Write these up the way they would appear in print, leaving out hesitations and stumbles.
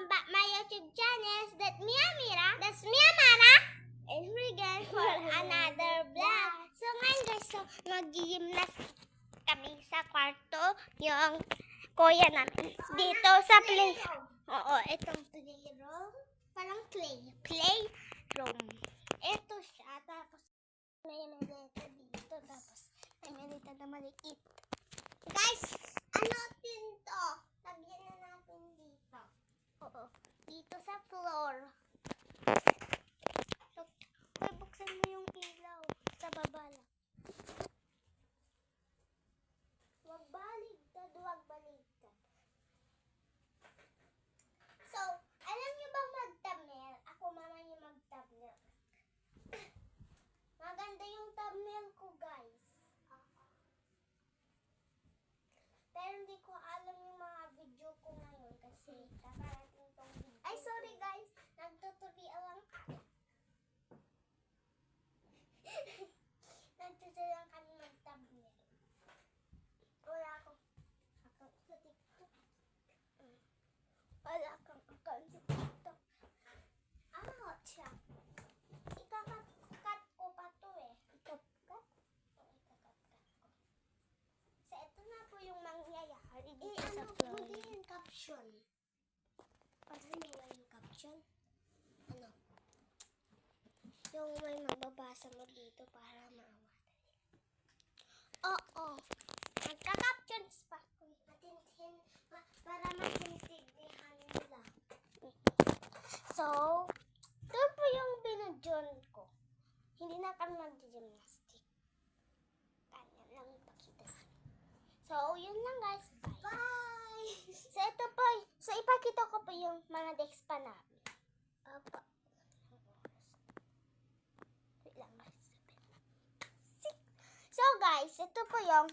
welcome back my YouTube channel. That's Mia Mira. That's Mia Mara. And we're again for another vlog. So ngayon guys, mag-gymnastic kami sa kwarto yung kuya namin. Dito sa play. Oo, itong playroom. Parang playroom. Ito siya. Tapos may malita dito. Tapos may malita na maliit. Guys, ano to? Lagyan na natin dito. Oo. Dito sa floor. Okay, buksan mo yung ilaw. Sa baba lang. Huwag baligtad. So, alam niyo bang mag-thumbnail? Ako mama yung mag-thumbnail. Maganda yung thumbnail ko, guys. Pero hindi ko alam yung mga video ko ngayon kasi kakarating tong video. Ay, sorry guys. Nagtutuloy lang kami. Nagtutuloy lang kami mag-thumbnail. Wala akong account sa TikTok. Wala akong account sa TikTok. Ouch! Ikakat ko pa to eh. Ikakat? Oo, ikakat ko. So, ito na po yung mangyayari dito sa floor. Hindi yung caption. Paano nga yung caption? Ano? Yung may mababasa mo dito para maawa. Oo. Nagka-captions pa. Para masintindihan nila. So, ito po yung binudyon ko. Hindi na kami mag-gymnastic. Kanya lang ipakita. So, yun lang guys. Bye! So, ito po. So, ipakita ko po yung mga decks pa namin. Opo. Wait lang guys. So, guys, ito po yung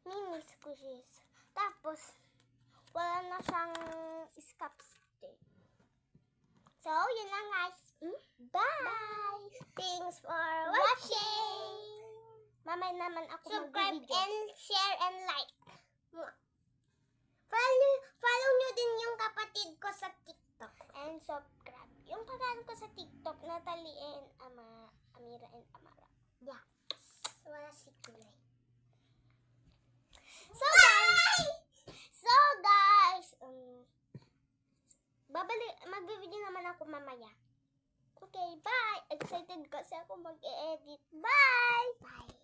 mini squishies. Tapos, wala na siyang scapstick. So, yun lang guys. Bye! Thanks for watching! Mamay naman ako Subscribe mag-video. and share and like. Follow nyo din yung kapatid ko sa TikTok. And subscribe. Yung pangalan ko sa TikTok, Natalie and Amira and Amara. Yeah. Wala si Kulay. So guys, magbibideo naman ako mamaya. Okay, bye! Excited kasi ako mag-e-edit. Bye! Bye.